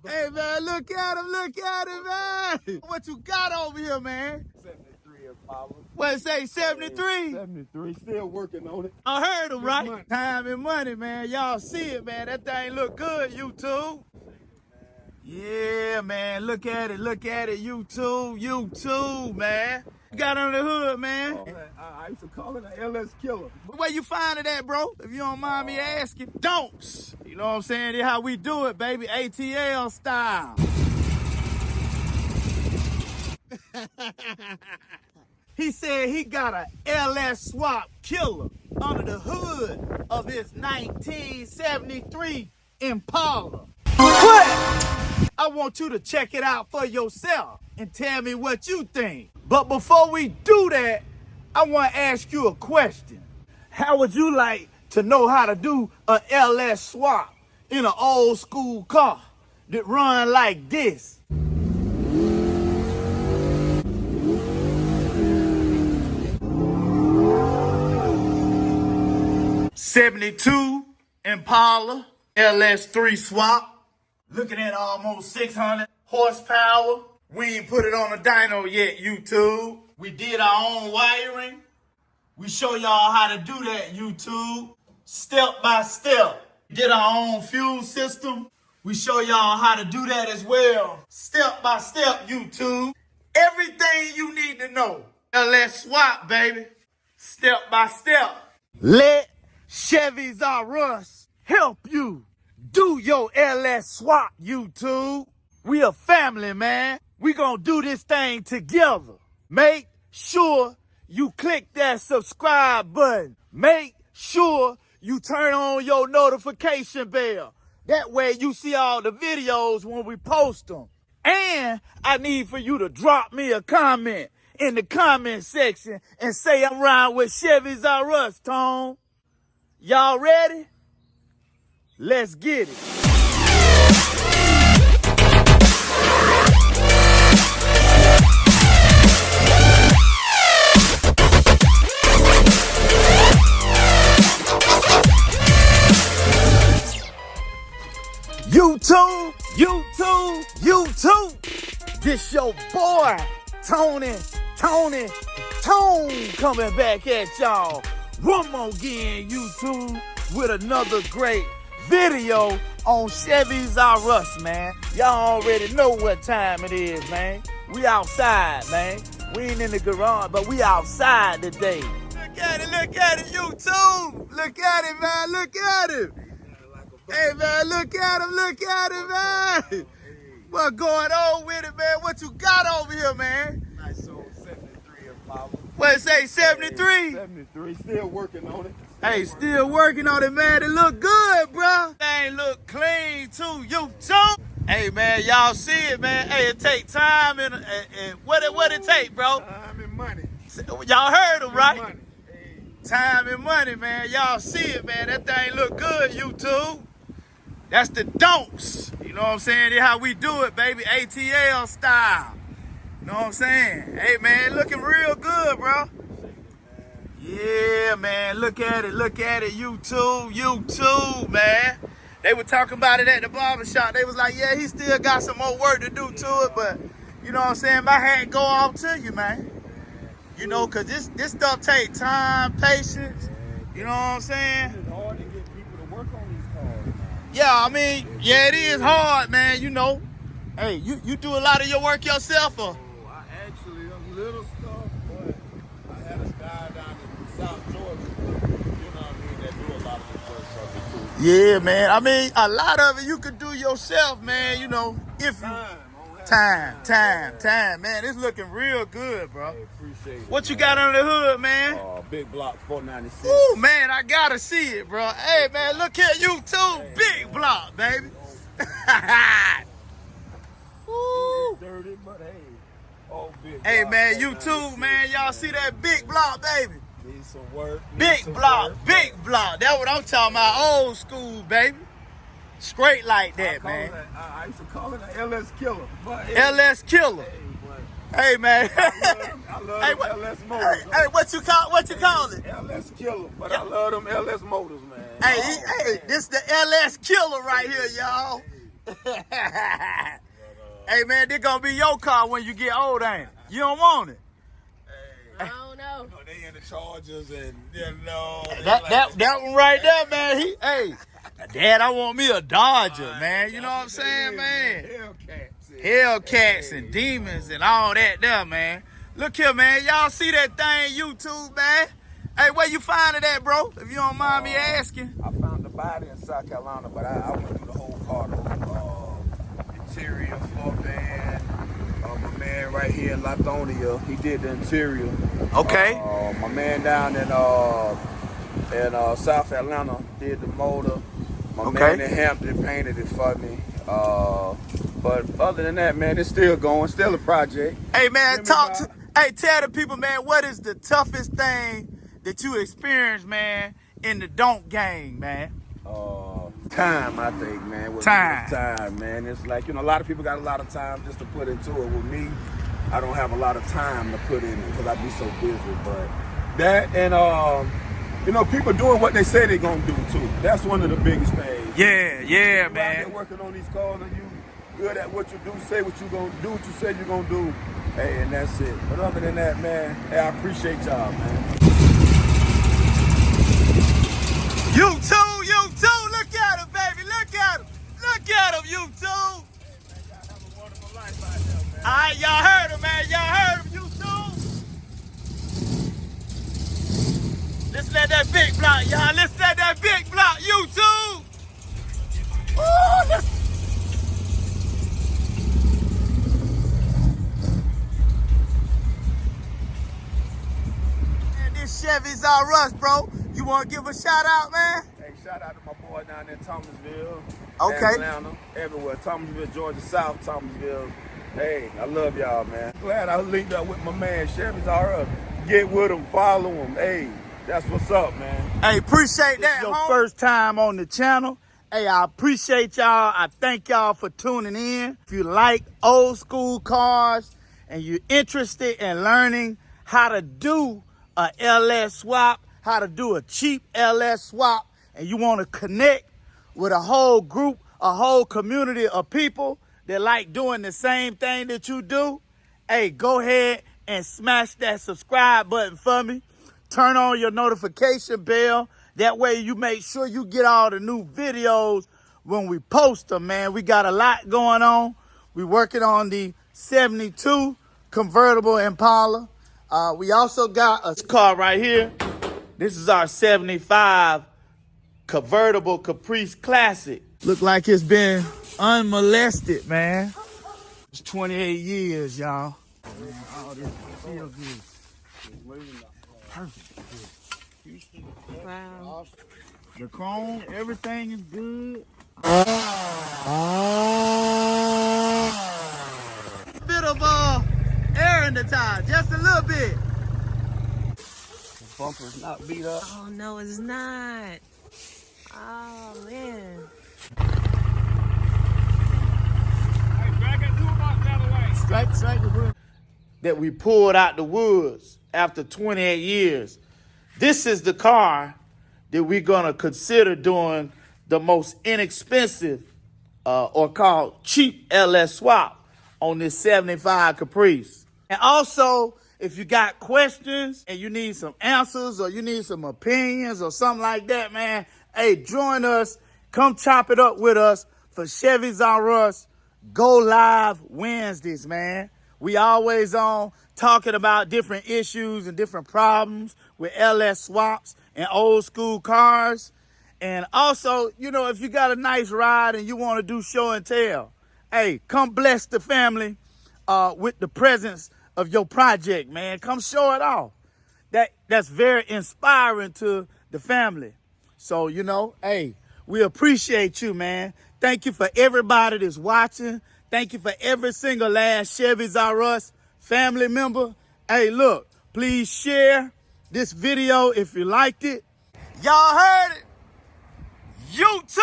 Hey, man, look at him, man. What you got over here, man? 73 Impala. What it say, 73? 73, still working on it. I heard him, right? Money. Time and money, man. Y'all see it, man. That thing look good, YouTube. Yeah, man. Look at it, YouTube, man. You got under the hood, man. I used to call it an LS killer. Where you find it at, bro? If you don't mind me asking. Don'ts. You know what I'm saying? This how we do it, baby. ATL style. He said he got a LS Swap killer under the hood of his 1973 Impala. What? I want you to check it out for yourself and tell me what you think. But before we do that, I want to ask you a question. How would you like to know how to do a LS swap in an old school car that run like this? '72 Impala LS3 Swap. Looking at almost 600 horsepower. We ain't put it on a dyno yet, YouTube. We did our own wiring. We show y'all how to do that, YouTube. Step by step. Did our own fuel system. We show y'all how to do that as well. Step by step, YouTube. Everything you need to know. LS Swap, baby. Step by step. Let Chevys R Us help you do your LS swap, YouTube. We a family, man. We gonna do this thing together. Make sure you click that subscribe button. Make sure you turn on your notification bell. That way you see all the videos when we post them. And I need for you to drop me a comment in the comment section and say I'm riding with Chevys R Us, Tone. Y'all ready? Let's get it. YouTube. This your boy, Tone coming back at y'all. One more again, YouTube, with another great video on Chevys R Us, man. Y'all already know what time it is, man. We outside, man. We ain't in the garage, but we outside today. Look at it, YouTube. Look at it, man. Look at it. Hey, man, look at him, man. What going on with it, man? What you got over here, man? Nice old 73 Impala. What it say, 73? 73, still working on it. Hey, still working on it, man. It look good, bro. Thing look clean, too. YouTube. Hey, man, y'all see it, man. Hey, it take time and what it take, bro? Time and money. Y'all heard him, right? Money. Hey. Time and money, man. Y'all see it, man. That thing look good, YouTube. That's the don'ts. You know what I'm saying? This how we do it, baby. ATL style. You know what I'm saying? Hey, man, looking real good, bro. Yeah, man. Look at it, YouTube, man. They were talking about it at the barbershop. They was like, yeah, he still got some more work to do to it, but you know what I'm saying? My hat go off to you, man. You know, because this stuff take time, patience. You know what I'm saying? It's hard to get people to work on these cars, man. Yeah, I mean, yeah, it is hard, man, you know. Hey, you do a lot of your work yourself, or? I actually, a little stuff, but I had a guy down in South Georgia, you know what I mean, that do a lot of the work for me, too. Yeah, man. I mean, a lot of it you could do yourself, man, you know, if you... Time, man. It's looking real good, bro. Hey, appreciate it. What you got under the hood, man? Big Block 496. Ooh, man, I gotta see it, bro. Hey, man, look here, you too. Big Block, baby. Ooh. Dirty, but hey. Oh, Big Hey, Block man, you 496, too, man. Y'all see that Big Block, baby? Need some work. Big Block. That's what I'm talking about. Old school, baby. Straight like that, man. I used to call it an LS killer. But, hey, LS killer. Hey, man. I love Hey, them LS motors. Hey, what you call it? LS killer, but I love them LS motors, man. Hey, this the LS killer right here, y'all. Hey, man, this gonna be your car when you get old, ain't it? You don't want it. I don't know. They in the Chargers and, you know. That one right there, man. Hey, Dad, I want me a Dodger, man. You know what I'm saying, man? Hellcats and demons and all that there, man. Look here, man. Y'all see that thing, YouTube, man? Hey, where you find it at, bro? If you don't mind me asking. I found the body in South Carolina, but I went through the whole car, interior, floor pan. My man right here in Lithonia, he did the interior. Okay. My man down in South Atlanta did the motor. My man in Hampton painted it for me. But other than that, man, it's still going, still a project. Hey, man, tell the people, man, what is the toughest thing that you experienced, man, in the donk game, man? Time, I think, man. Time, man. It's like, a lot of people got a lot of time just to put into it. With me, I don't have a lot of time to put in it because I be so busy. But that and, people doing what they say they're going to do, too. That's one of the biggest things. Yeah, man. man. You're working on these cars and you good at what you do, say what you're going to do, what you say you're going to do. Hey, and that's it. But other than that, man, hey, I appreciate y'all, man. You too, look at him, baby, look at him, you too. All right, y'all heard him, man, you too. Listen at that big block, y'all, listen at that big block, you too. Ooh, listen. Man, this Chevy's R Us, bro. You want to give a shout out, man? Hey, shout out to my boy down there in Thomasville, Okay. Atlanta, everywhere. Thomasville, Georgia, South Thomasville. Hey, I love y'all, man. Glad I linked up with my man, Chevys R Us. Get with him, follow him. Hey, that's what's up, man. Hey, appreciate that. This is your first time on the channel. Hey, I appreciate y'all. I thank y'all for tuning in. If you like old school cars and you're interested in learning how to do a LS swap, how to do a cheap LS swap, and you want to connect with a whole group, a whole community of people that like doing the same thing that you do, hey, go ahead and smash that subscribe button for me. Turn on your notification bell. That way you make sure you get all the new videos when we post them, man. We got a lot going on. We're working on the 72 convertible Impala. We also got a car right here. This is our 75 convertible Caprice Classic. Look like it's been unmolested, man. It's 28 years, y'all. Oh, this feels good. Perfect. Wow. The chrome, everything is good. Bit of air in the tire, just a little bit. The bumper's not beat up. Oh, no, it's not. Oh, man. Strike the wood. That we pulled out the woods after 28 years. This is the car that we're gonna consider doing the most inexpensive or called cheap LS swap on this 75 Caprice. And also, if you got questions and you need some answers or you need some opinions or something like that, man, hey, join us. Come chop it up with us for Chevys R Us Go Live Wednesdays, man. We always on talking about different issues and different problems with LS swaps and old school cars. And also, if you got a nice ride and you want to do show and tell, hey, come bless the family with the presence of your project, man. Come show it off. That's very inspiring to the family. So, hey, we appreciate you, man. Thank you for everybody that's watching. Thank you for every single last Chevys R Us family member. Hey, look, please share this video if you liked it. Y'all heard it. You too.